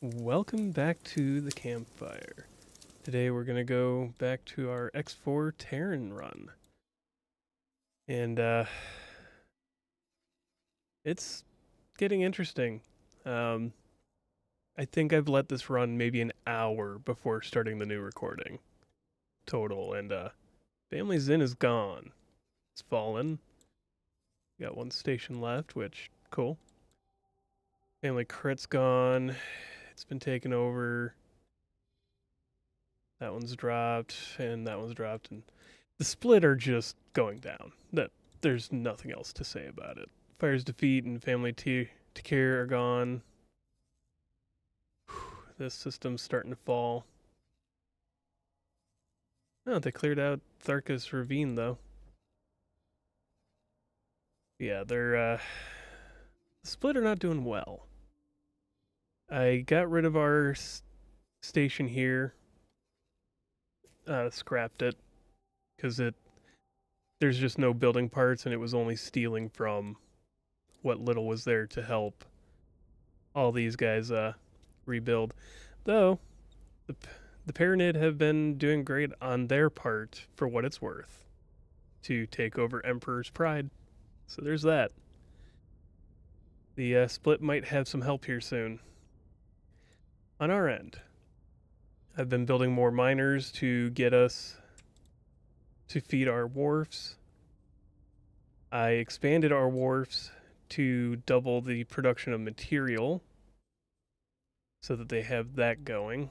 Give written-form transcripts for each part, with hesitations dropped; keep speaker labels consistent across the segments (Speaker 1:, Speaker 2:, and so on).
Speaker 1: Welcome back to the campfire. Today we're going to go back to our X4 Terran run. And it's getting interesting. Um, I think I've let this run maybe an hour before starting the new recording total. And Family Zin is gone. It's fallen. Got one station left, which, cool. Family Crit's gone. It's been taken over. That one's dropped, and that one's dropped, and the split are just going down. That there's nothing else to say about it. Fire's defeat and family to care are gone. This system's starting to fall. Oh, they cleared out Tharkus Ravine though. Yeah, they're the split are not doing well. I got rid of our station here. Scrapped it because there's just no building parts, and it was only stealing from what little was there to help all these guys rebuild. Though the the Paranid have been doing great on their part for what it's worth to take over Emperor's Pride. So there's that. The split might have some help here soon. On our end, I've been building more miners to get us to feed our wharfs. I expanded our wharfs to double the production of material so that they have that going.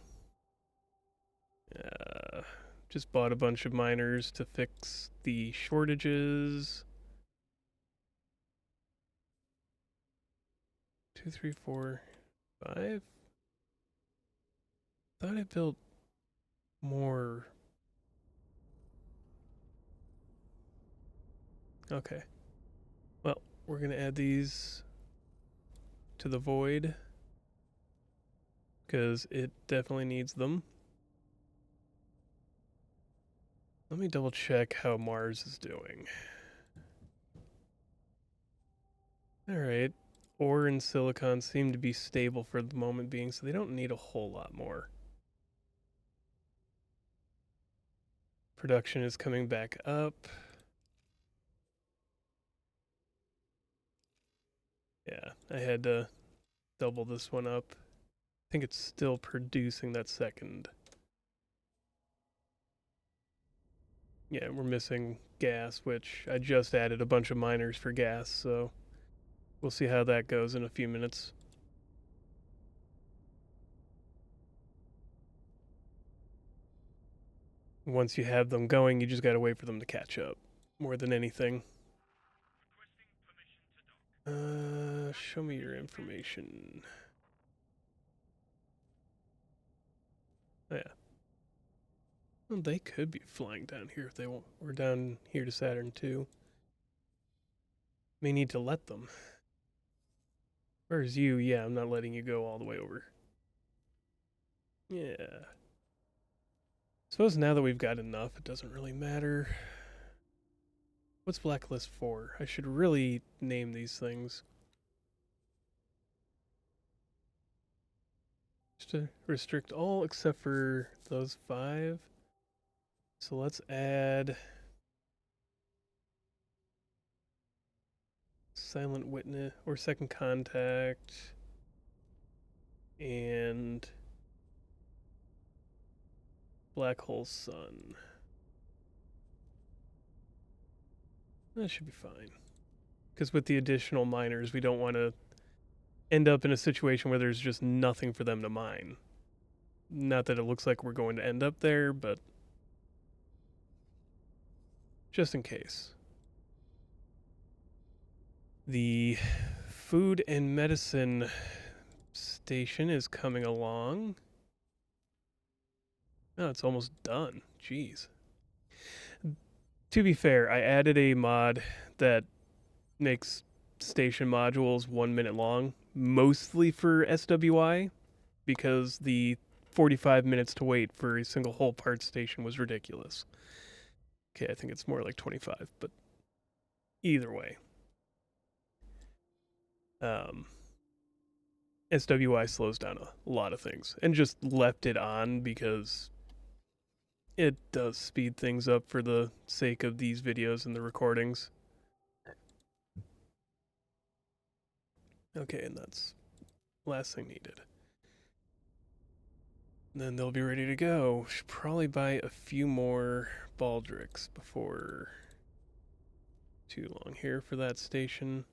Speaker 1: Just bought a bunch of miners to fix the shortages. 2, 3, 4, 5. Thought I built more. Okay. Well, we're gonna add these to the void because it definitely needs them. Let me double check how Mars is doing. Alright. Ore and silicon seem to be stable for the moment being, so they don't need a whole lot more. Production is coming back up. Yeah, I had to double this one up. I think it's still producing that second. Yeah, we're missing gas, which I just added a bunch of miners for gas, so we'll see how that goes in a few minutes. Once you have them going, you just gotta wait for them to catch up, more than anything. Show me your information. Oh, yeah. Well, they could be flying down here if they want. We're down here to Saturn too. May need to let them. Where's you? Yeah, I'm not letting you go all the way over. Yeah. Suppose now that we've got enough, it doesn't really matter. What's Blacklist for? I should really name these things. Just to restrict all except for those 5. So let's add Silent Witness or Second Contact and Black Hole Sun. That should be fine. Because with the additional miners, we don't want to end up in a situation where there's just nothing for them to mine. Not that it looks like we're going to end up there, but just in case. The food and medicine station is coming along. Oh, it's almost done. Jeez. To be fair, I added a mod that makes station modules 1 minute long, mostly for SWI, because the 45 minutes to wait for a single whole part station was ridiculous. Okay, I think it's more like 25, but either way. And SWI slows down a lot of things, and just left it on because it does speed things up for the sake of these videos and the recordings. Okay, and that's last thing needed. And then they'll be ready to go. Should probably buy a few more baldricks before too long here for that station.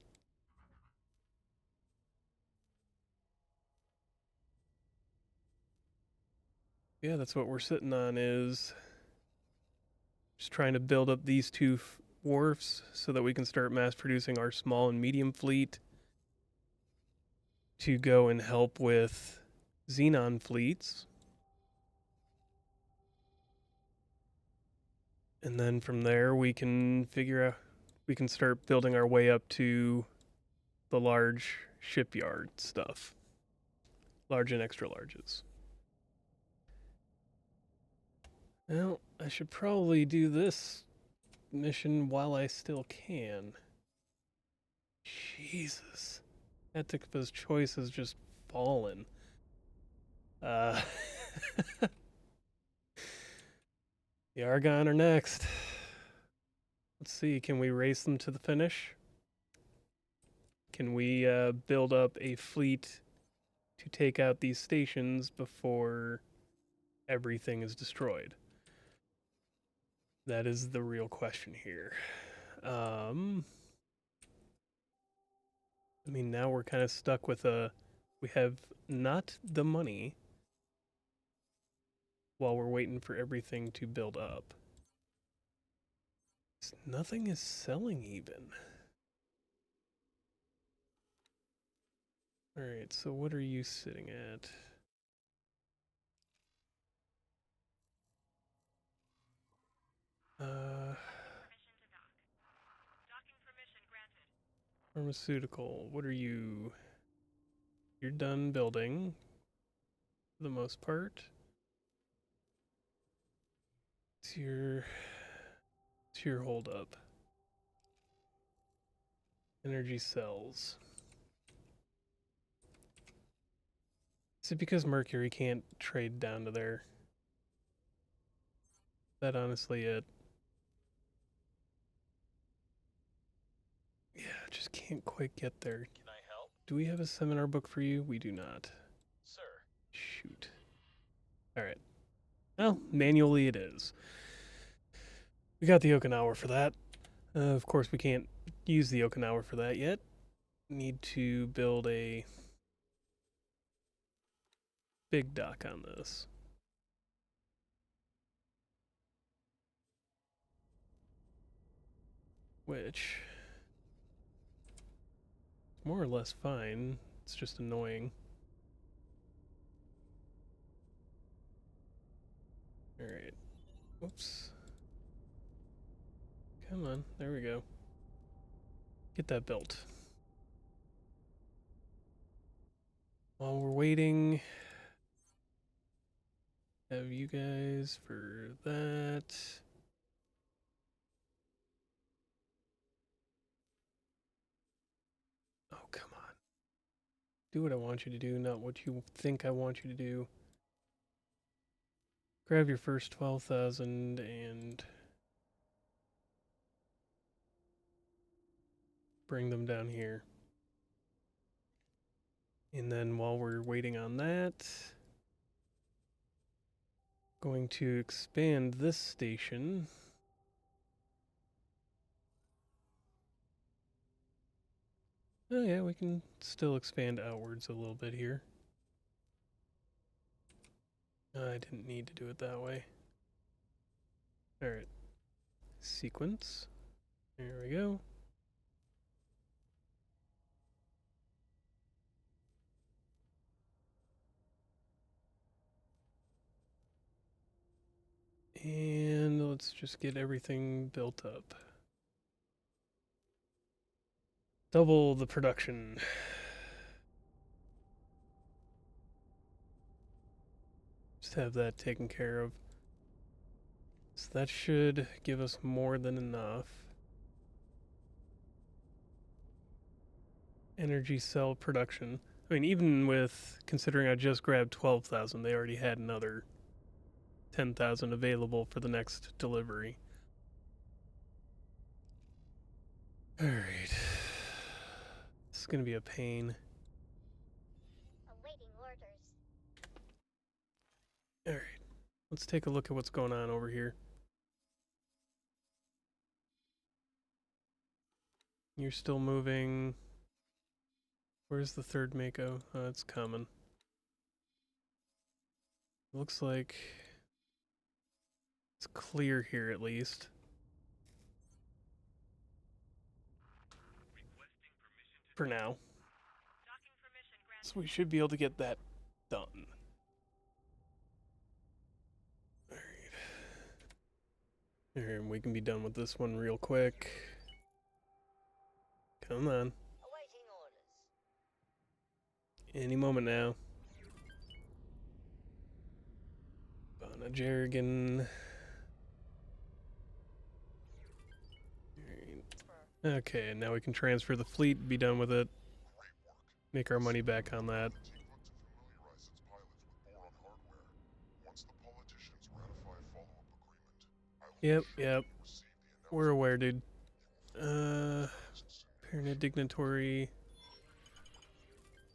Speaker 1: Yeah, that's what we're sitting on, is just trying to build up these two wharfs so that we can start mass producing our small and medium fleet to go and help with Xenon fleets. And then from there we can start building our way up to the large shipyard stuff. Large and extra larges. Well, I should probably do this mission while I still can. Jesus. Etika's choice has just fallen. The Argon are next. Let's see, can we race them to the finish? Can we build up a fleet to take out these stations before everything is destroyed? That is the real question here. I mean, now we're kind of stuck with we have not the money while we're waiting for everything to build up. Nothing is selling even. All right, so what are you sitting at? Pharmaceutical, what are you? You're done building for the most part. It's your hold up. Energy cells. Is it because Mercury can't trade down to there? Is that honestly it? Yeah, just can't quite get there.
Speaker 2: Can I help?
Speaker 1: Do we have a seminar book for you? We do not.
Speaker 2: Sir.
Speaker 1: Shoot. Alright. Well, manually it is. We got the Okinawa for that. Of course, we can't use the Okinawa for that yet. Need to build a big dock on this. Which is more or less fine. It's just annoying. Alright. Whoops. Come on. There we go. Get that built. While we're waiting, have you guys for that. Oh, come on. Do what I want you to do, not what you think I want you to do. Grab your first 12,000 and bring them down here. And then while we're waiting on that, going to expand this station. Oh yeah, we can still expand outwards a little bit here. I didn't need to do it that way. Alright. Sequence. There we go. And let's just get everything built up. Double the production. Just have that taken care of. So that should give us more than enough. Energy cell production. I mean, even with considering I just grabbed 12,000, they already had another 10,000 available for the next delivery. Alright. This is gonna be a pain.
Speaker 2: Awaiting orders.
Speaker 1: Alright. Let's take a look at what's going on over here. You're still moving. Where's the third Mako? Oh, it's coming. Looks like it's clear here at least. For now. So we should be able to get that done. Alright. And we can be done with this one real quick. Come on.
Speaker 2: Awaiting orders.
Speaker 1: Any moment now. Bana Jerrigan. Okay, now we can transfer the fleet, be done with it. Make our money back on that. Yep. We're aware, dude. Pyramid Dignitary.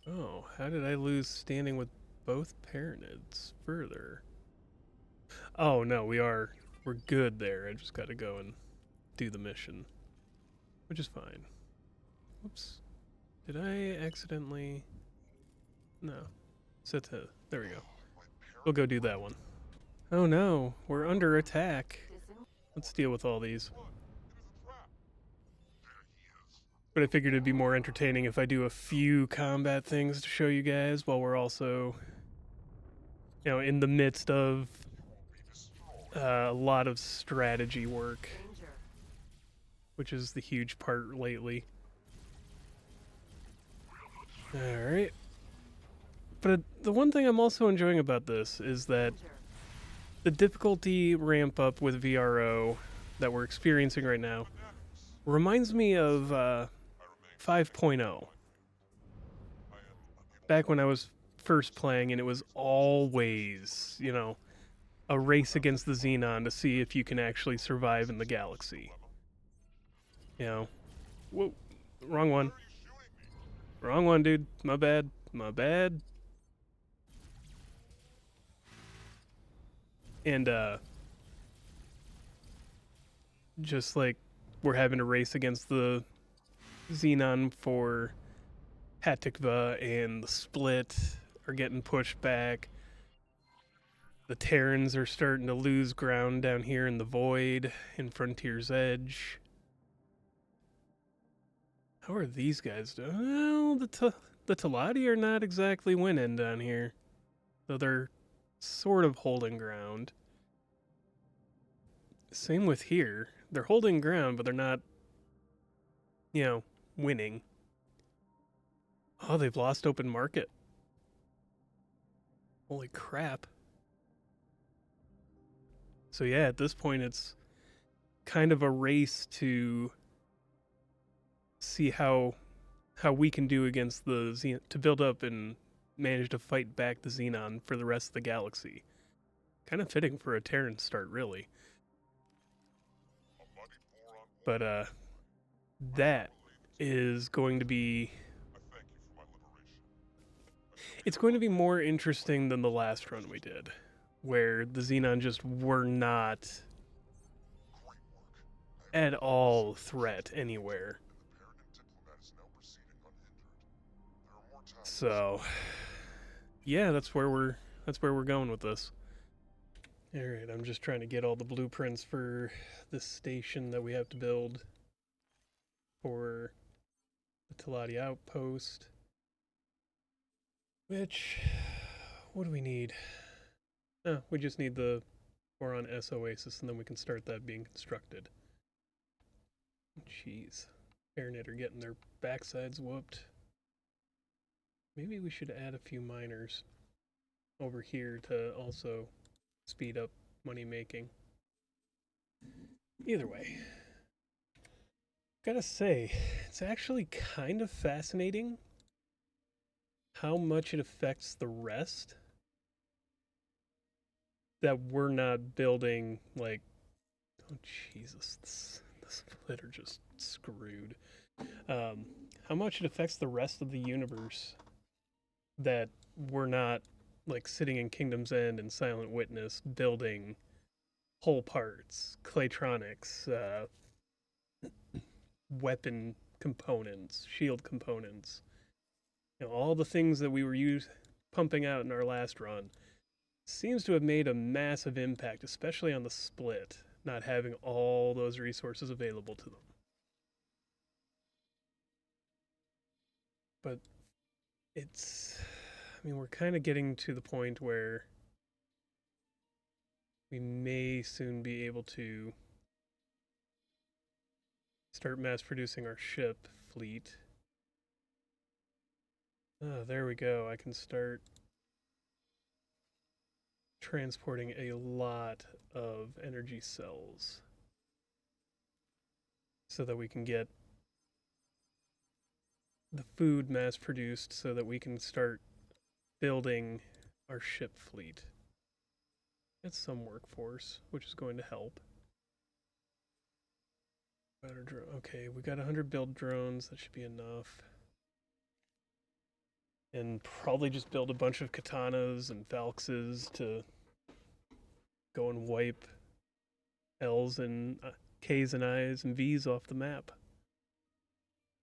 Speaker 1: Oh, how did I lose standing with both Pyramids further? Oh, no, we're good there. I just gotta go and do the mission. Which is fine. Whoops. Did I accidentally... No. There we go. We'll go do that one. Oh no, we're under attack. Let's deal with all these. But I figured it'd be more entertaining if I do a few combat things to show you guys while we're also, you know, in the midst of a lot of strategy work, which is the huge part lately. Alright. But the one thing I'm also enjoying about this is that the difficulty ramp up with VRO that we're experiencing right now reminds me of 5.0. Back when I was first playing and it was always, you know, a race against the Xenon to see if you can actually survive in the galaxy. You know, whoa, wrong one. Wrong one, dude. My bad. And, just like we're having to race against the Xenon for Hatikva, and the Split are getting pushed back. The Terrans are starting to lose ground down here in the Void, in Frontier's Edge. How are these guys doing? Well, the Teladi are not exactly winning down here, though they're sort of holding ground. Same with here. They're holding ground, but they're not, you know, winning. Oh, they've lost open market. Holy crap. So yeah, at this point it's kind of a race to see how we can do against the Xenon, to build up and manage to fight back the Xenon for the rest of the galaxy. Kind of fitting for a Terran start, really. But that is going to be... It's going to be more interesting than the last run we did, where the Xenon just were not at all threat anywhere. So, yeah, that's where we're going with this. All right, I'm just trying to get all the blueprints for this station that we have to build for the Teladi outpost. Which, what do we need? Oh, we just need the Boron S Oasis, and then we can start that being constructed. Jeez, Baronet are getting their backsides whooped. Maybe we should add a few miners over here to also speed up money making. Either way, gotta say, it's actually kind of fascinating how much it affects the rest that we're not building, like, oh Jesus, the split are just screwed. Um, how much it affects the rest of the universe that we're not like sitting in Kingdom's End and Silent Witness building whole parts, claytronics, weapon components, shield components, all the things that we were pumping out in our last run seems to have made a massive impact, especially on the split, not having all those resources available to them. But I mean, we're kind of getting to the point where we may soon be able to start mass producing our ship fleet. Oh, there we go. I can start transporting a lot of energy cells so that we can get the food mass produced so that we can start building our ship fleet. That's some workforce, which is going to help. Okay, we got 100 build drones. That should be enough. And probably just build a bunch of katanas and falxes to go and wipe L's and K's and I's and V's off the map.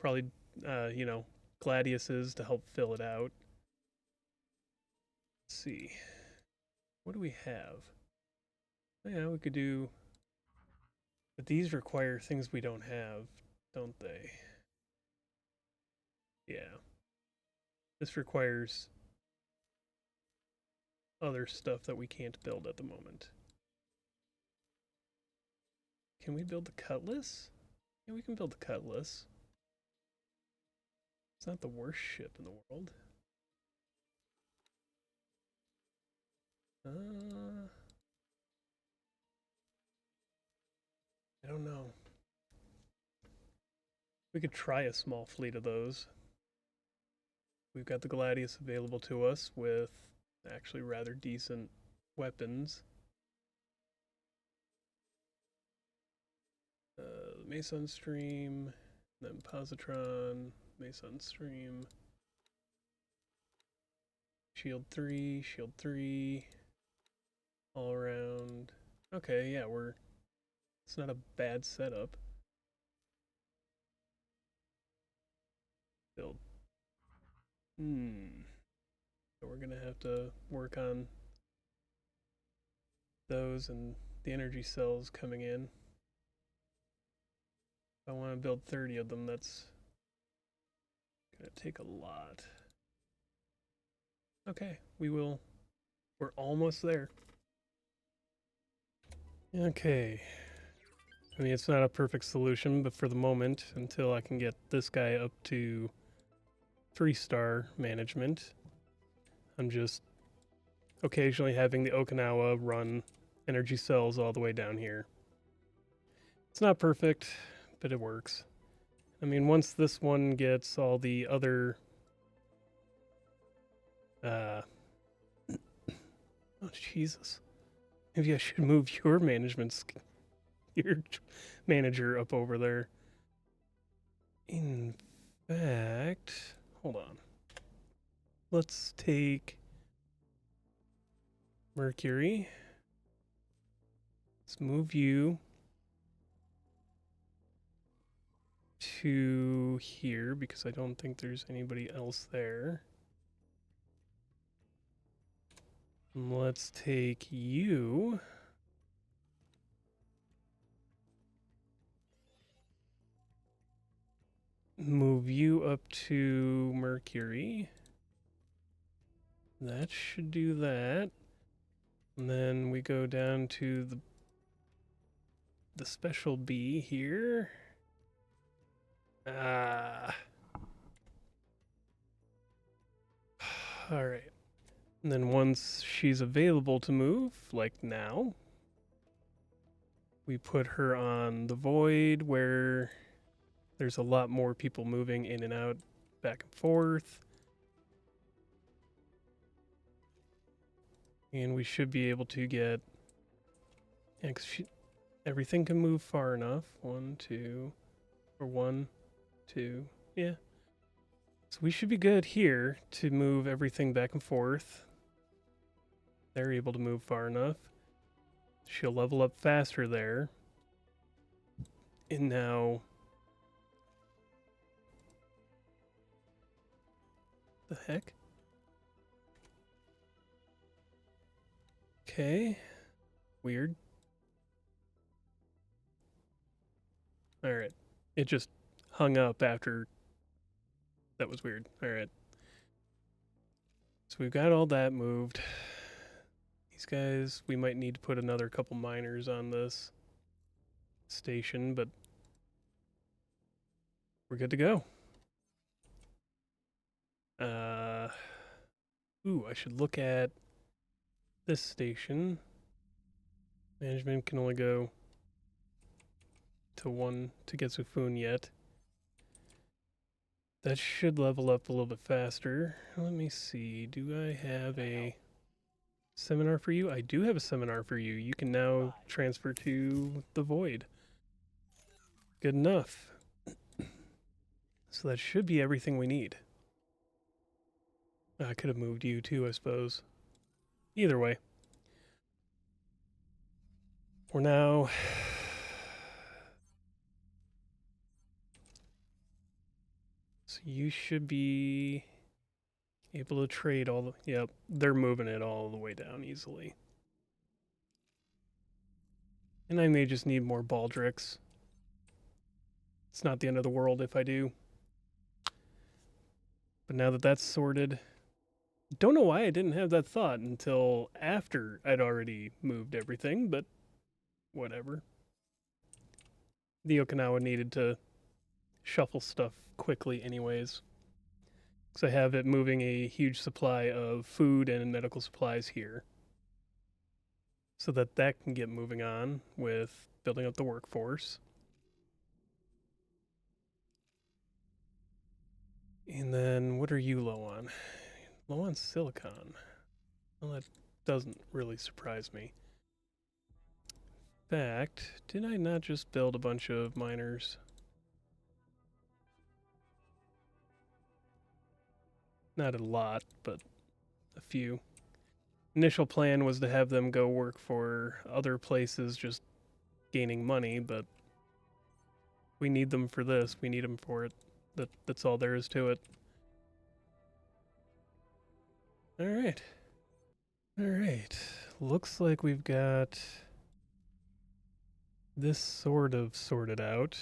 Speaker 1: Probably, gladiuses to help fill it out. Let's see. What do we have? Yeah, we could do... But these require things we don't have, don't they? Yeah. This requires other stuff that we can't build at the moment. Can we build the Cutlass? Yeah, we can build the Cutlass. It's not the worst ship in the world. I don't know. We could try a small fleet of those. We've got the Gladius available to us with actually rather decent weapons. Meson Stream, then Positron, Meson Stream, Shield 3, all around. Okay, yeah, it's not a bad setup. Build. So we're gonna have to work on those and the energy cells coming in. If I want to build 30 of them, that's gonna take a lot. Okay, we're almost there. Okay. I mean, it's not a perfect solution, but for the moment, until I can get this guy up to 3-star management, I'm just occasionally having the Okinawa run energy cells all the way down here. It's not perfect, but it works. I mean, once this one gets all the other... oh, Jesus. Maybe I should move your your manager up over there. In fact, hold on. Let's take Mercury. Let's move you to here because I don't think there's anybody else there. And let's take you. Move you up to Mercury. That should do that. And then we go down to the special B here. All right. And then once she's available to move, like now, we put her on the void where there's a lot more people moving in and out, back and forth. And we should be able to get... Yeah, 'cause everything can move far enough. 1, 2... Or 1, 2... Yeah. So we should be good here to move everything back and forth. They're able to move far enough. She'll level up faster there. And now... The heck? Okay. Weird. Alright. It just hung up after... That was weird. Alright. So we've got all that moved. These guys, we might need to put another couple miners on this station, but we're good to go. Ooh, I should look at this station. Management can only go to 1 to Getsufun yet. That should level up a little bit faster. Let me see. Do I have a seminar for you? I do have a seminar for you. You can now transfer to the Void. Good enough. So that should be everything we need. I could have moved you too, I suppose. Either way. We're now... So you should be able to trade all the... Yep, they're moving it all the way down easily. And I may just need more baldricks. It's not the end of the world if I do. But now that that's sorted... Don't know why I didn't have that thought until after I'd already moved everything, but whatever. The Okinawa needed to shuffle stuff quickly anyways. Because I have it moving a huge supply of food and medical supplies here. So that can get moving on with building up the workforce. And then what are you low on? Low on silicon. Well, that doesn't really surprise me. In fact, did I not just build a bunch of miners? Not a lot, but a few. Initial plan was to have them go work for other places just gaining money, but we need them for this. We need them for it. That's all there is to it. Alright. Alright. Looks like we've got this sort of sorted out.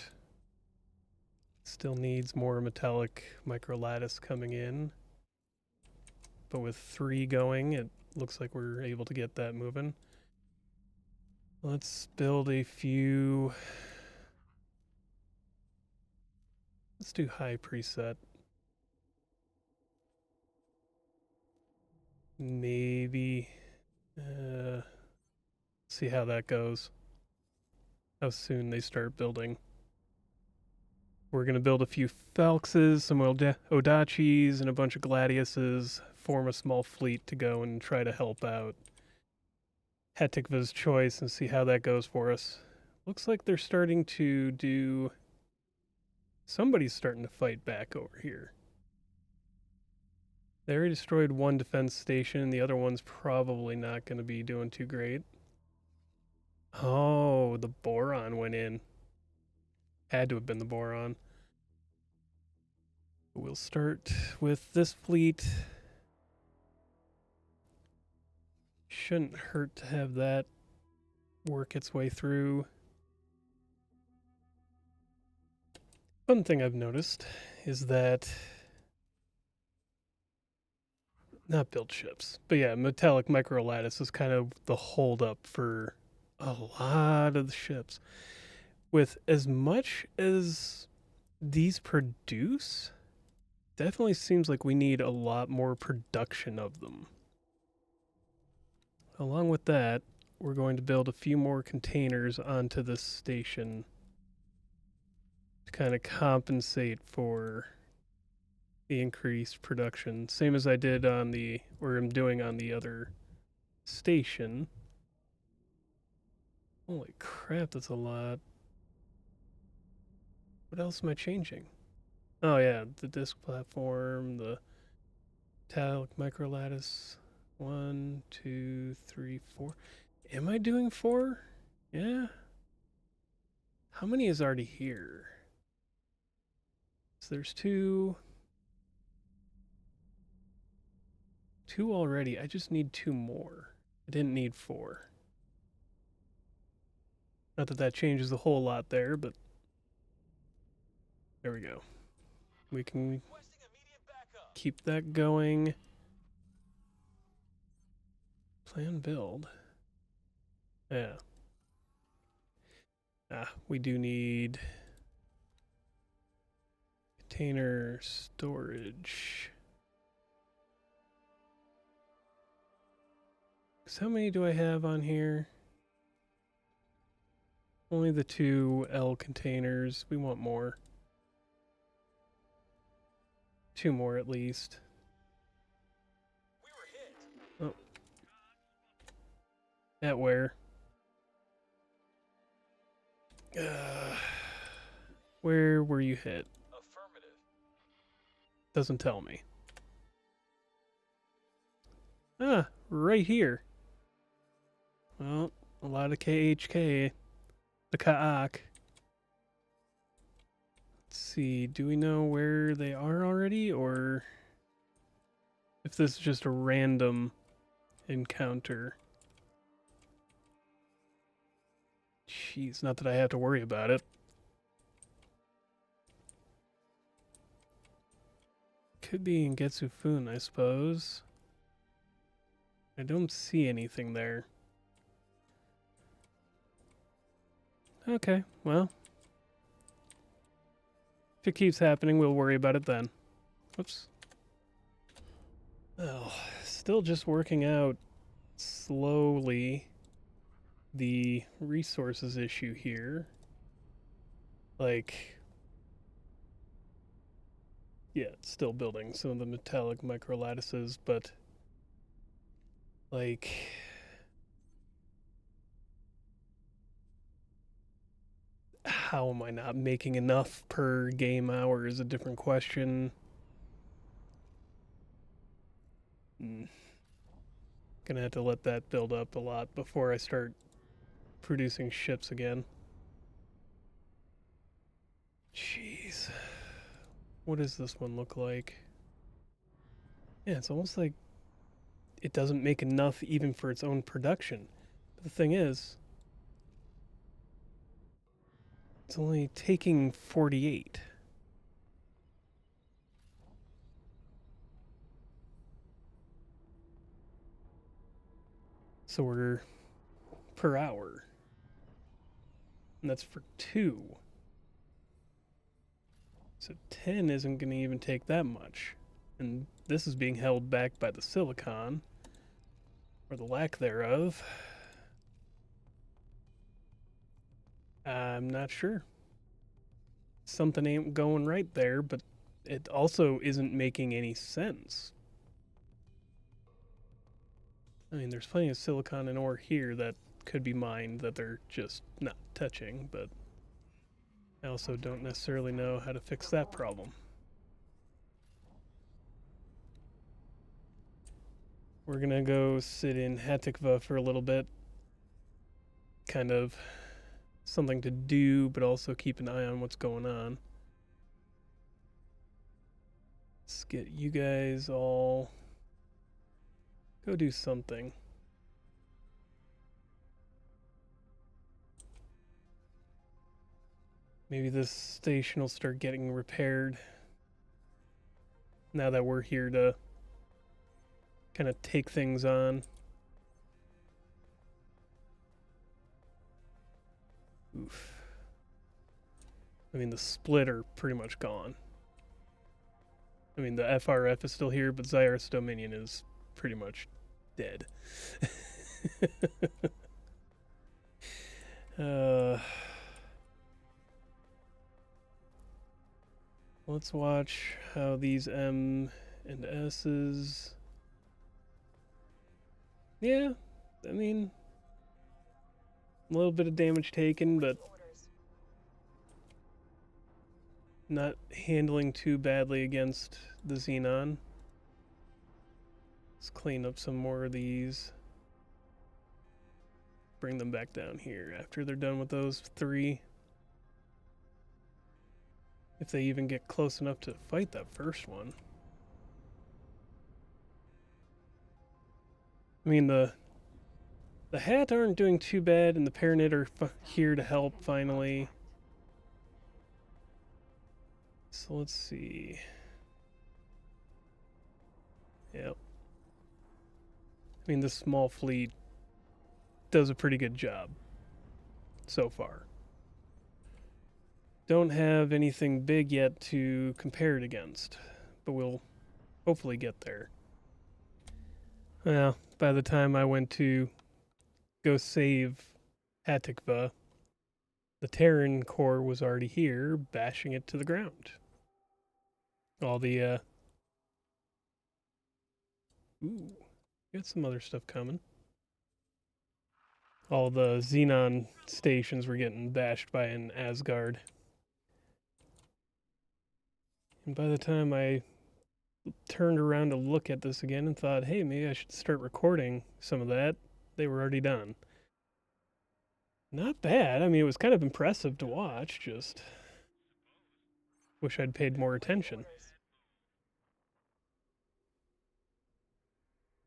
Speaker 1: Still needs more metallic microlattice coming in. But with 3 going, it looks like we're able to get that moving. Let's build a few... Let's do high preset. Maybe... see how that goes. How soon they start building. We're going to build a few Falxes, some Odachis, and a bunch of Gladiuses, form a small fleet to go and try to help out Hetikva's choice and see how that goes for us. Looks like they're starting to do... Somebody's starting to fight back over here. They already destroyed 1 defense station. The other one's probably not going to be doing too great. Oh, the boron went in. Had to have been the boron. We'll start with this fleet. Shouldn't hurt to have that work its way through. One thing I've noticed is that... Not build ships, but yeah, metallic microlattice is kind of the holdup for a lot of the ships. With as much as these produce, definitely seems like we need a lot more production of them. Along with that, we're going to build a few more containers onto this station to kind of compensate for the increased production. Same as I did on the, or I'm doing on the other station. Holy crap, that's a lot. What else am I changing? Oh yeah, the disk platform, the metallic microlattice. 1, 2, 3, 4. Am I doing 4? Yeah. How many is already here? So there's 2. 2 already. I just need 2 more. I didn't need 4. Not that that changes a whole lot there, but there we go. We can keep that going. Plan build. Yeah. We do need container storage. So how many do I have on here? Only the 2 L containers. We want more. 2 more at least. Oh. At where? Where were you hit? Affirmative. Doesn't tell me. Right here. Well, a lot of KHK. The Kaak. Let's see, do we know where they are already, or if this is just a random encounter? Jeez, not that I have to worry about it. Could be in Getsufun, I suppose. I don't see anything there. Okay, well. If it keeps happening, we'll worry about it then. Whoops. Oh, still just working out slowly the resources issue here. Like, yeah, it's still building some of the metallic microlattices, but like, how am I not making enough per game hour is a different question. Gonna have to let that build up a lot before I start producing ships again. Jeez. What does this one look like? Yeah, it's almost like it doesn't make enough even for its own production. But the thing is, it's only taking 48. So we're per hour. And that's for 2. So 10 isn't going to even take that much. And this is being held back by the silicon, or the lack thereof. I'm not sure. Something ain't going right there, but it also isn't making any sense. I mean, there's plenty of silicon and ore here that could be mined that they're just not touching, but I also don't necessarily know how to fix that problem. We're gonna go sit in Hatikva for a little bit. Kind of something to do, but also keep an eye on what's going on. Let's get you guys all... Go do something. Maybe this station will start getting repaired now that we're here to kind of take things on. Oof. I mean, the split are pretty much gone. I mean, the FRF is still here, but Zyrus Dominion is pretty much dead. Let's watch how these M and S's... Yeah, I mean, a little bit of damage taken, but not handling too badly against the Xenon. Let's clean up some more of these. Bring them back down here after they're done with those 3. If they even get close enough to fight that first one. I mean, the Hat aren't doing too bad, and the Paranid are here to help finally. So let's see. Yep. I mean, this small fleet does a pretty good job so far. Don't have anything big yet to compare it against, but we'll hopefully get there. Well, by the time I went to go save Hatikva, the Terran core was already here, bashing it to the ground. All the, ooh, got some other stuff coming. All the Xenon stations were getting bashed by an Asgard. And by the time I turned around to look at this again and thought, hey, maybe I should start recording some of that, they were already done. Not bad. I mean, it was kind of impressive to watch, just wish I'd paid more attention.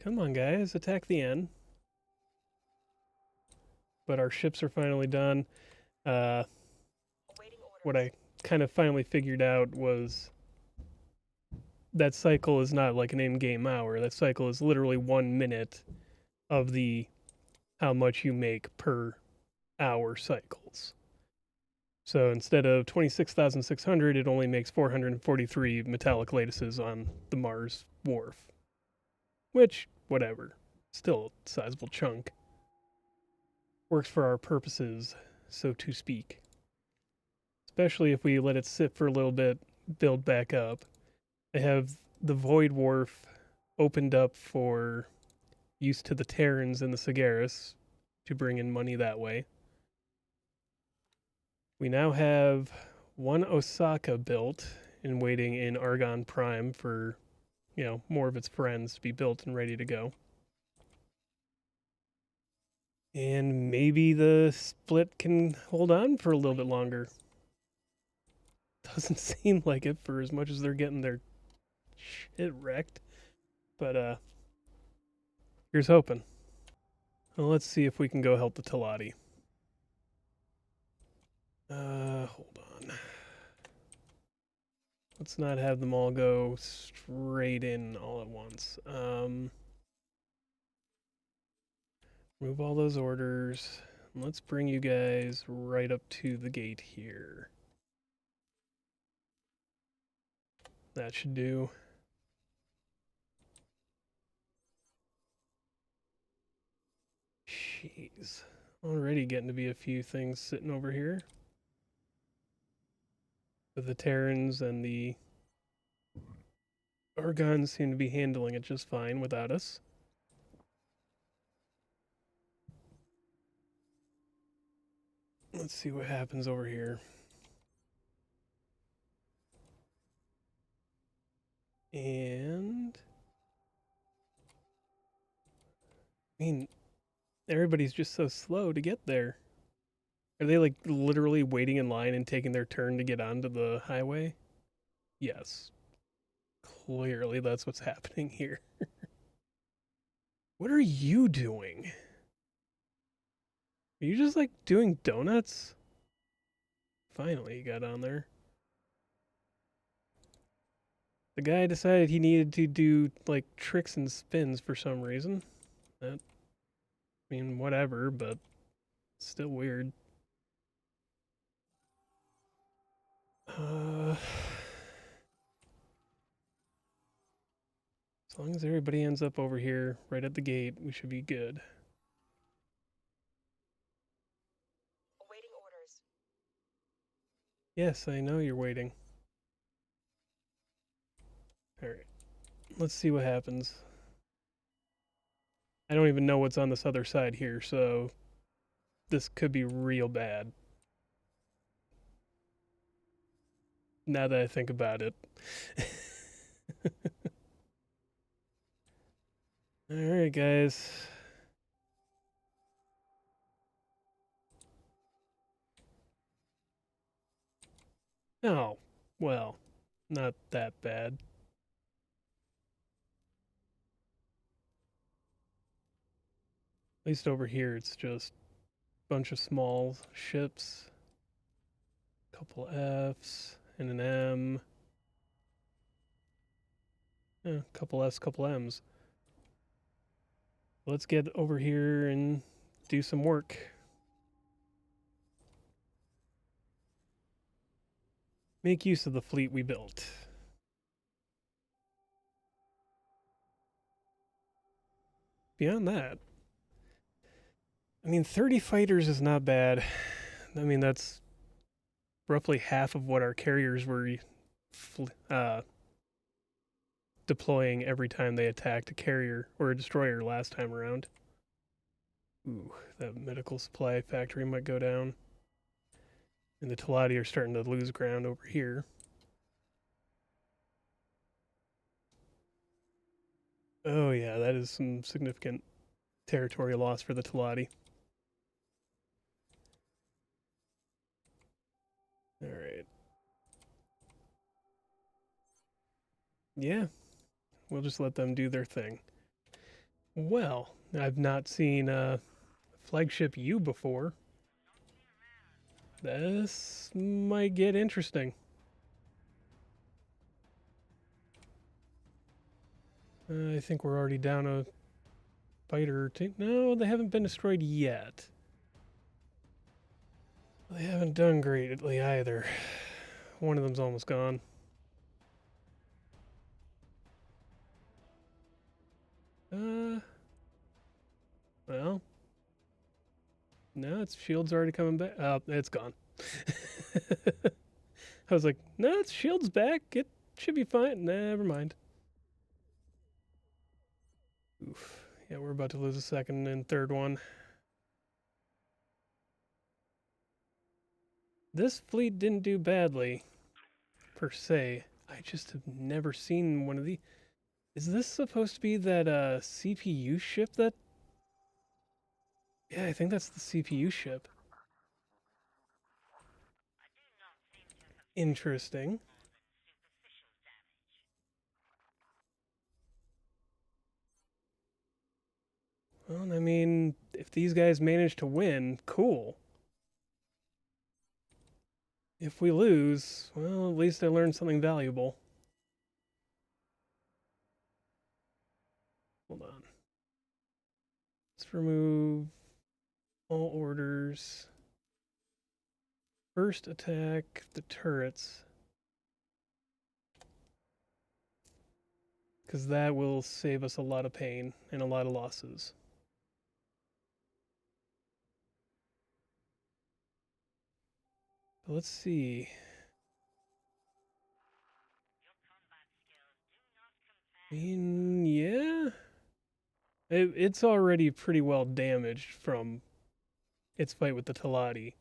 Speaker 1: Come on, guys, attack the end. But our ships are finally done. What I kind of finally figured out was that cycle is not like an in-game hour. That cycle is literally 1 minute of the how much you make per hour cycles. So instead of 26,600, it only makes 443 metallic lattices on the Mars wharf. Which, whatever, still a sizable chunk. Works for our purposes, so to speak. Especially if we let it sit for a little bit, build back up. I have the Void Wharf opened up for use to the Terrans and the Sagaris to bring in money that way. We now have 1 Osaka built and waiting in Argon Prime for, more of its friends to be built and ready to go. And maybe the split can hold on for a little bit longer. Doesn't seem like it for as much as they're getting their shit wrecked. But, here's hoping. Well, let's see if we can go help the Telati. Hold on. Let's not have them all go straight in all at once. Move all those orders. Let's bring you guys right up to the gate here. That should do. Jeez. Already getting to be a few things sitting over here. But the Terrans and the Argons seem to be handling it just fine without us. Let's see what happens over here. And I mean, everybody's just so slow to get there. Are they like literally waiting in line and taking their turn to get onto the highway? Yes. Clearly that's what's happening here. What are you doing? Are you just like doing donuts? Finally you got on there. The guy decided he needed to do like tricks and spins for some reason. That, I mean, whatever, but still weird. As long as everybody ends up over here, right at the gate, we should be good.
Speaker 2: Awaiting orders.
Speaker 1: Yes, I know you're waiting. Alright. Let's see what happens. I don't even know what's on this other side here, so this could be real bad. Now that I think about it. Alright, guys. Oh, well, not that bad. At least over here, it's just a bunch of small ships. Couple Fs and an M. Yeah, couple S, couple Ms. Let's get over here and do some work. Make use of the fleet we built. Beyond that, I mean, 30 fighters is not bad. I mean, that's roughly half of what our carriers were deploying every time they attacked a carrier or a destroyer last time around. Ooh, that medical supply factory might go down. And the Teladi are starting to lose ground over here. Oh yeah, that is some significant territory loss for the Teladi. Alright. Yeah, we'll just let them do their thing. Well, I've not seen flagship U before. This might get interesting. I think we're already down a fighter or two. No, they haven't been destroyed yet. They haven't done greatly either. One of them's almost gone. Well, no, its shield's already coming back. Oh, it's gone. I was like, no, its shield's back. It should be fine. Never mind. Oof. Yeah, we're about to lose a second and third one. This fleet didn't do badly, per se. I just have never seen one of these. Is this supposed to be that CPU ship that... Yeah, I think that's the CPU ship. Interesting. Well, I mean, if these guys manage to win, cool. If we lose, well, at least I learned something valuable. Hold on. Let's remove all orders. First attack the turrets. Because that will save us a lot of pain and a lot of losses. But let's see. I mean, yeah. It's already pretty well damaged from its fight with the Teladi.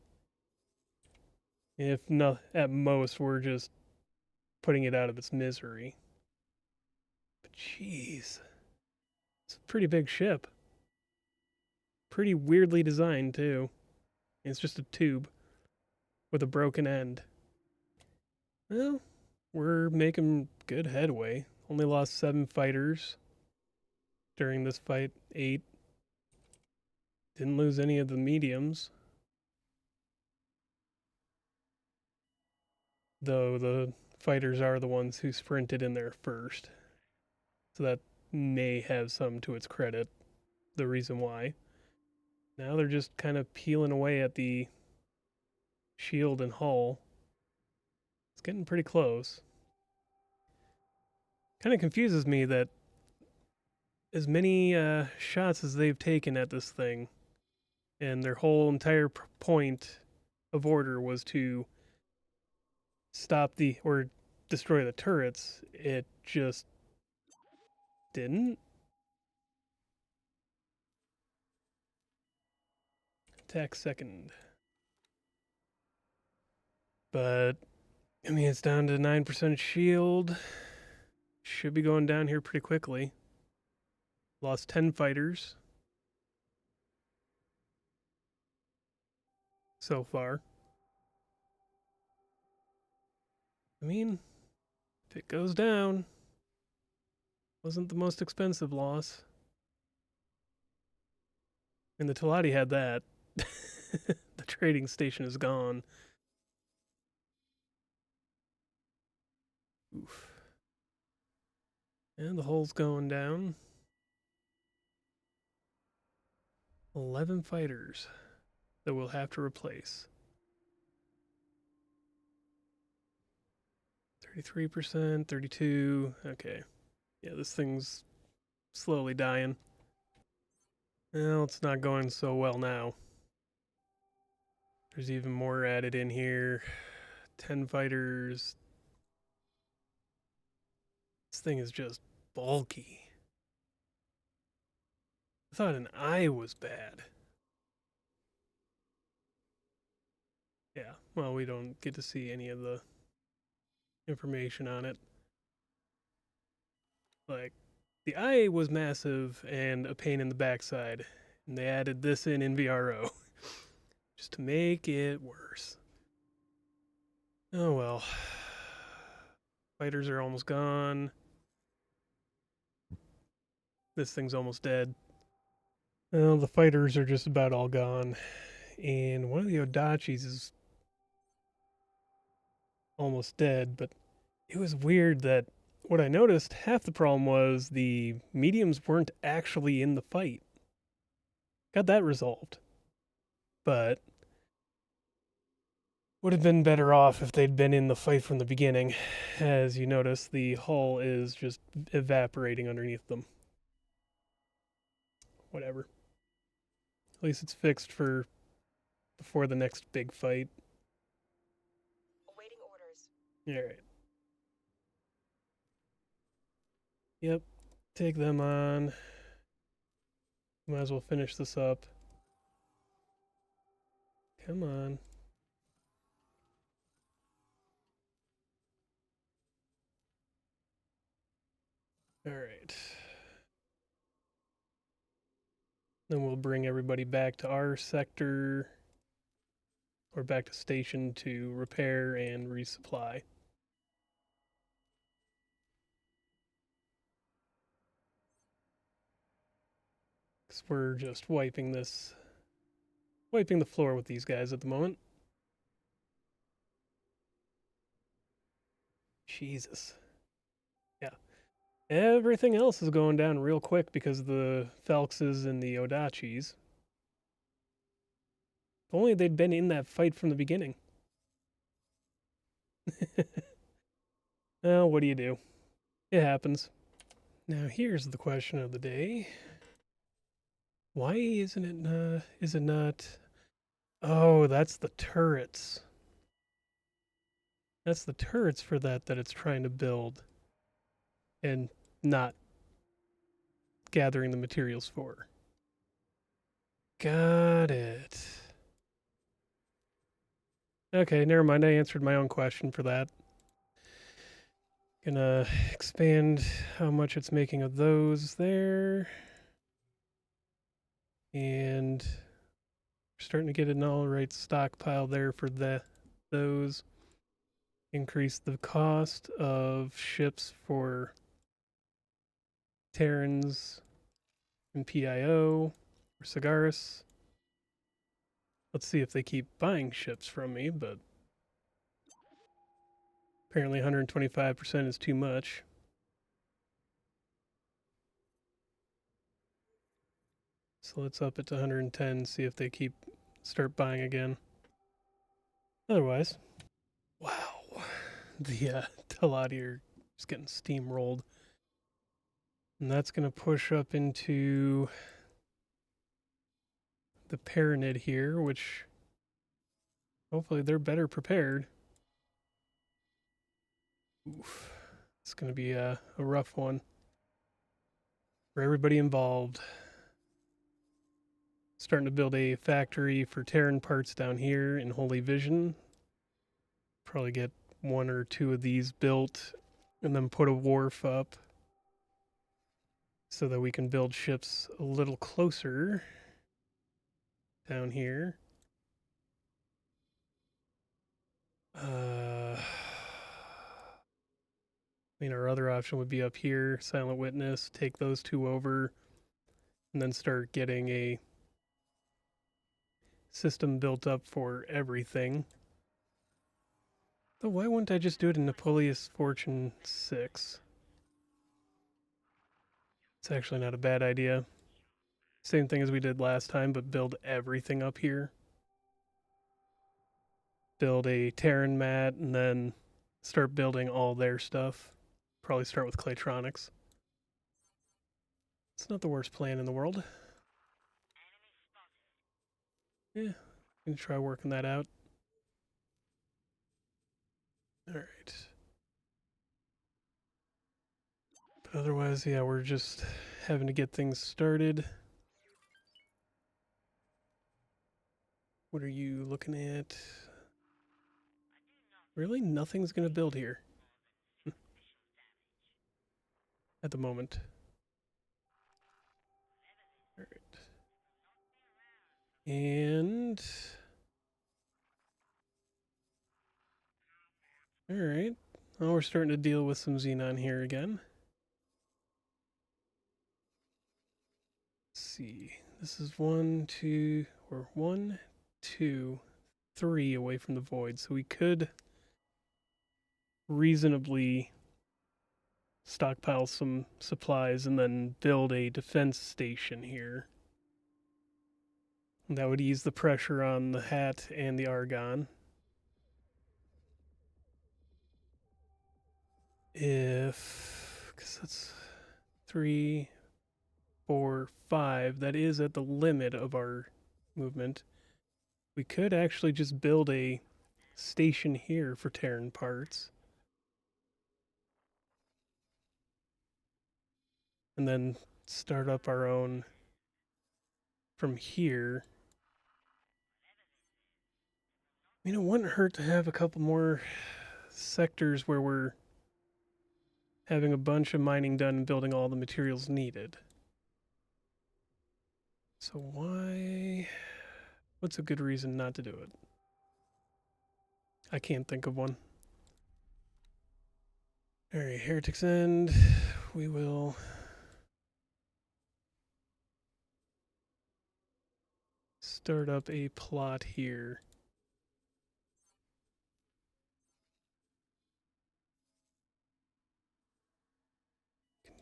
Speaker 1: If not, at most, we're just putting it out of its misery. But jeez, it's a pretty big ship. Pretty weirdly designed, too. It's just a tube with a broken end. Well, we're making good headway. Only lost 7 fighters during this fight, 8. Didn't lose any of the mediums. Though the fighters are the ones who sprinted in there first. So that may have some to its credit, the reason why. Now they're just kind of peeling away at the shield and hull. It's getting pretty close. Kind of confuses me that as many shots as they've taken at this thing, and their whole entire point of order was to stop the or destroy the turrets, it just didn't. attack second. But, I mean, it's down to 9% shield. Should be going down here pretty quickly. Lost 10 fighters so far. I mean, if it goes down, wasn't the most expensive loss. And the Talati had that. The trading station is gone. Oof. And the hull's going down. 11 fighters that we'll have to replace. 33%, 32. Okay. Yeah, this thing's slowly dying. Well, it's not going so well now. There's even more added in here. 10 fighters. This thing is just bulky. I thought an eye was bad. Yeah, well, we don't get to see any of the information on it. Like, the eye was massive and a pain in the backside, and they added this in VRO just to make it worse. Oh well. Fighters are almost gone. This thing's almost dead. Well, the fighters are just about all gone. And one of the Odachis is almost dead, but it was weird that what I noticed, half the problem was the mediums weren't actually in the fight. Got that resolved. But would have been better off if they'd been in the fight from the beginning. As you notice, the hull is just evaporating underneath them. Whatever. At least it's fixed for before the next big fight.
Speaker 2: Awaiting orders.
Speaker 1: Alright. Yep. Take them on. Might as well finish this up. Come on. Alright. Then we'll bring everybody back to our sector or back to station to repair and resupply. Because we're just wiping the floor with these guys at the moment. Jesus. Yeah. Everything else is going down real quick because of the Phelxes and the Odachis. If only they'd been in that fight from the beginning. Well, what do you do? It happens. Now here's the question of the day. Why is it not? Oh, that's the turrets. That's the turrets for that it's trying to build and not gathering the materials for. Got it. Okay, never mind. I answered my own question for that. Gonna expand how much it's making of those there. And we're starting to get an all right stockpile there for those. Increase the cost of ships for Terrans and PIO or Sagaris. Let's see if they keep buying ships from me, but apparently 125% is too much. So let's up it to 110, see if they start buying again. Otherwise, wow, the Talati are just getting steamrolled. And that's going to push up into the Pyramid here, which hopefully they're better prepared. Oof. It's going to be a rough one for everybody involved. Starting to build a factory for Terran parts down here in Holy Vision. Probably get 1 or 2 of these built and then put a wharf up so that we can build ships a little closer down here. I mean, our other option would be up here, Silent Witness, take those 2 over, and then start getting a system built up for everything. Though why wouldn't I just do it in Napoleon's Fortune 6? It's actually not a bad idea. Same thing as we did last time, but build everything up here. Build a Terran mat and then start building all their stuff. Probably start with Claytronics. It's not the worst plan in the world. Yeah, we can try working that out. Alright. But otherwise, yeah, we're just having to get things started. What are you looking at? Really? Nothing's gonna build here. At the moment. Alright. And... Alright. Well, we're starting to deal with some Xenon here again. Let's see. This is 1, 2, or 1, 2, 3 away from the void. So we could reasonably stockpile some supplies and then build a defense station here. And that would ease the pressure on the Hat and the Argon. Because that's 3, 4, 5. That is at the limit of our movement. We could actually just build a station here for Terran parts. And then start up our own from here. I mean, it wouldn't hurt to have a couple more sectors where we're having a bunch of mining done and building all the materials needed. So why... What's a good reason not to do it? I can't think of one. Alright, Heretic's End. We will... start up a plot here.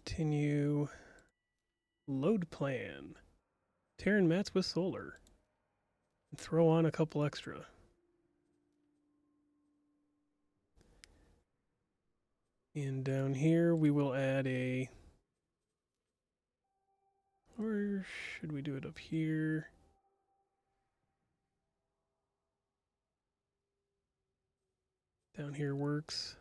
Speaker 1: Continue. Load plan. Terran mats with solar. And throw on a couple extra. And down here we will add a... Or should we do it up here? Down here works.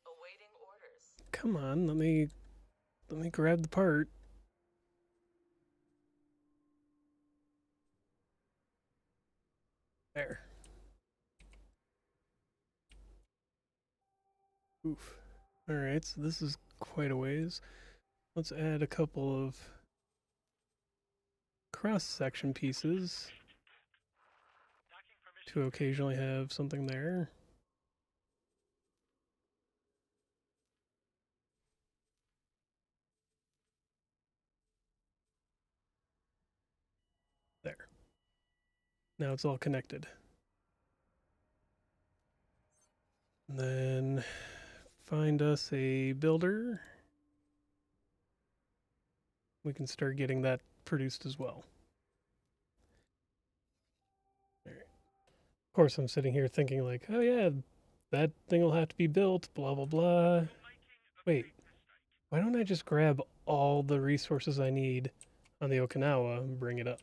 Speaker 2: Awaiting orders.
Speaker 1: Come on, let me grab the part. There. Oof. Alright, so this is quite a ways. Let's add a couple of cross-section pieces to occasionally have something there. There. Now it's all connected. And then find us a builder. We can start getting that produced as well. All right. Of course, I'm sitting here thinking like, oh yeah, that thing will have to be built, blah, blah, blah. Wait, why don't I just grab all the resources I need on the Okinawa and bring it up?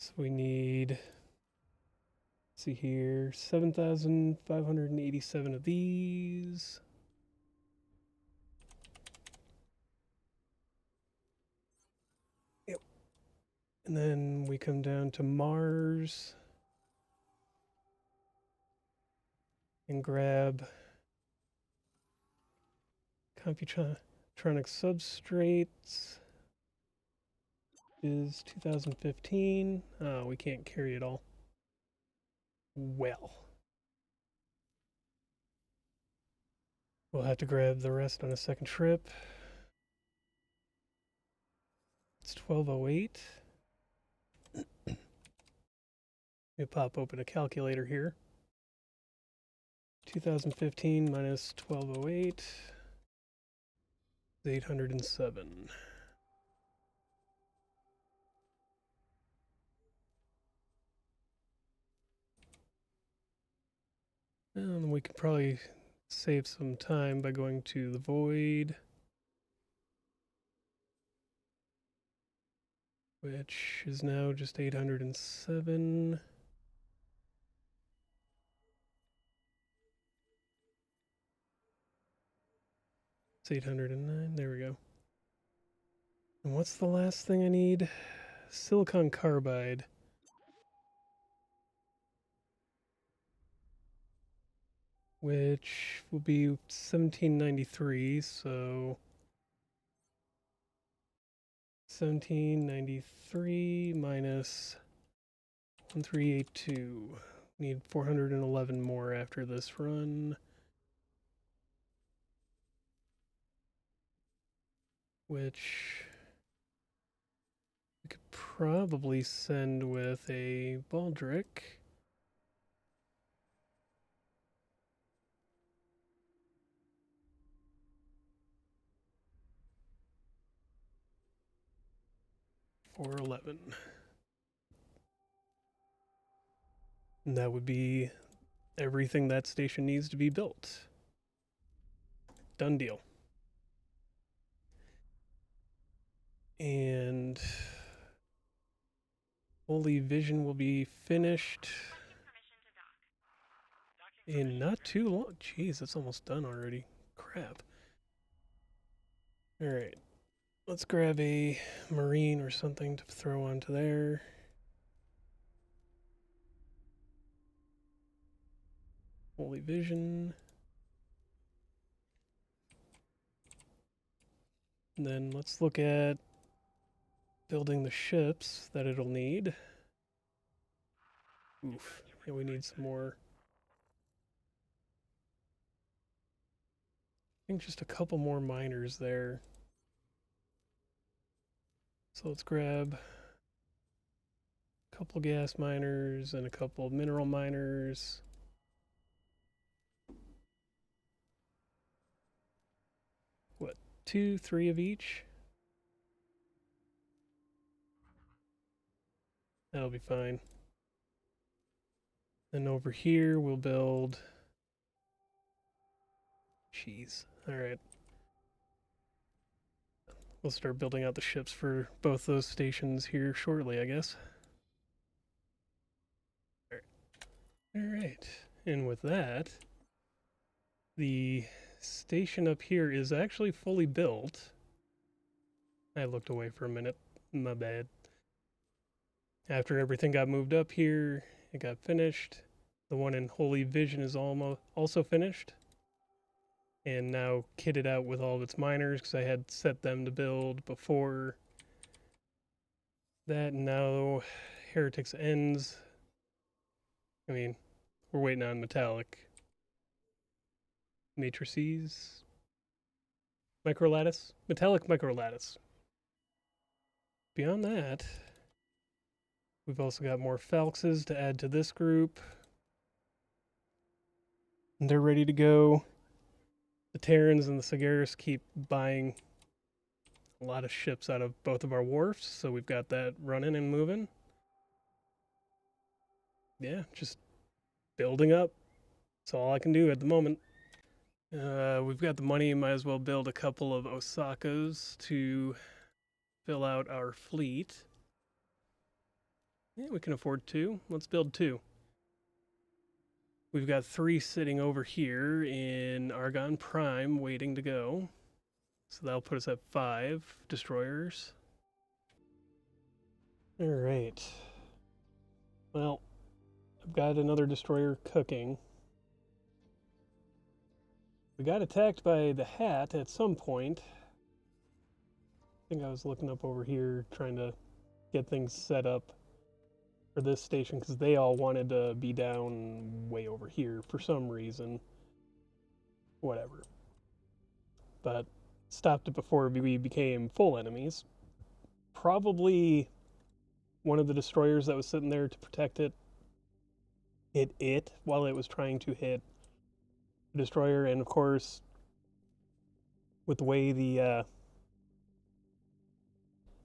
Speaker 1: So we need, let's see here, 7,587 of these. Yep. And then we come down to Mars and grab Computronic substrates. Is 2015. Oh, we can't carry it all. Well, we'll have to grab the rest on a second trip. It's 1208. We pop open a calculator here. 2015 minus 1208 is 807. And we could probably save some time by going to the void, which is now just 807. It's 809. There we go. And what's the last thing I need? Silicon carbide. Which will be 1793, so 1793 minus 1382. Need 411 more after this run. Which we could probably send with a Baldric. For 11. And that would be everything that station needs to be built. Done deal. And Holy Vision will be finished in not too long. Jeez, it's almost done already. Crap. Alright. Let's grab a Marine or something to throw onto there. Holy Vision. And then let's look at building the ships that it'll need. Oof. Yeah, we need some more. I think just a couple more miners there. So let's grab a couple gas miners and a couple mineral miners. What, 2, 3 of each? That'll be fine. Then over here we'll build... Jeez. Alright. We'll start building out the ships for both those stations here shortly, I guess. Alright. And with that, the station up here is actually fully built. I looked away for a minute. My bad. After everything got moved up here, it got finished. The one in Holy Vision is almost also finished. And now kitted out with all of its miners because I had set them to build before that. And now Heretics ends. I mean, we're waiting on metallic matrices. Microlattice? Metallic microlattice. Beyond that, we've also got more Falxes to add to this group. And they're ready to go. The Terrans and the Sagaris keep buying a lot of ships out of both of our wharfs, so we've got that running and moving. Yeah, just building up. That's all I can do at the moment. We've got the money, might as well build a couple of Osakas to fill out our fleet. Yeah, we can afford 2. Let's build 2. We've got 3 sitting over here in Argon Prime waiting to go. So that'll put us at 5 destroyers. Alright. Well, I've got another destroyer cooking. We got attacked by the Hat at some point. I think I was looking up over here trying to get things set up for this station because they all wanted to be down way over here for some reason. Whatever. But stopped it before we became full enemies. Probably one of the destroyers that was sitting there to protect it hit it while it was trying to hit the destroyer. And of course, with the way the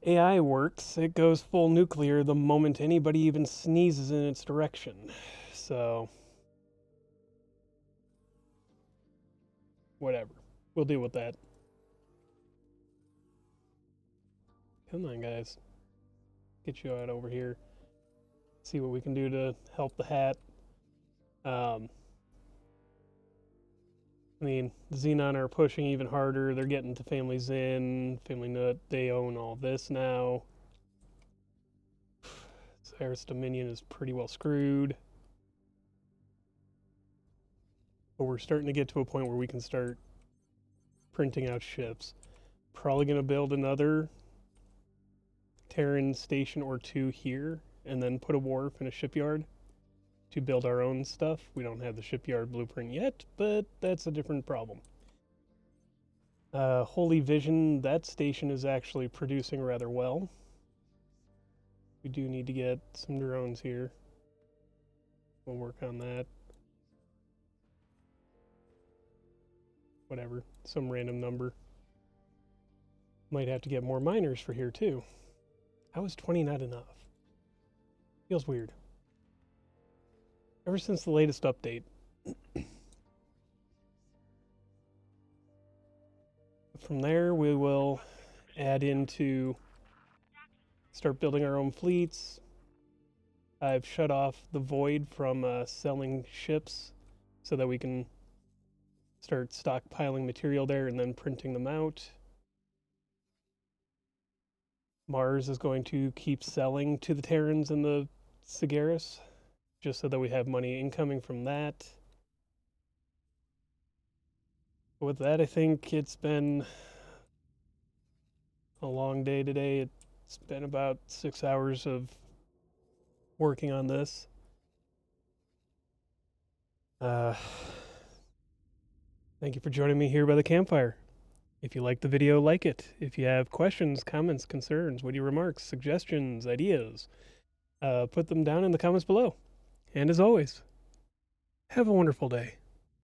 Speaker 1: AI works, it goes full nuclear the moment anybody even sneezes in its direction. So, whatever. We'll deal with that. Come on, guys. Get you out over here. See what we can do to help the Hat. I mean, the Xenon are pushing even harder. They're getting to Family Zen, Family Nut. They own all this now. Cyrus Dominion is pretty well screwed. But we're starting to get to a point where we can start printing out ships. Probably going to build another Terran station or 2 here, and then put a wharf and a shipyard to build our own stuff. We don't have the shipyard blueprint yet, but that's a different problem. Holy Vision, that station is actually producing rather well. We do need to get some drones here. We'll work on that. Whatever, some random number. Might have to get more miners for here too. How is 20 not enough? Feels weird. Ever since the latest update. From there, we will add into start building our own fleets. I've shut off the Void from selling ships so that we can start stockpiling material there and then printing them out. Mars is going to keep selling to the Terrans and the Sigeris, just so that we have money incoming from that. With that, I think it's been a long day today. It's been about 6 hours of working on this. Thank you for joining me here by the campfire. If you like the video, like it. If you have questions, comments, concerns, witty remarks, suggestions, ideas, put them down in the comments below. And as always, have a wonderful day.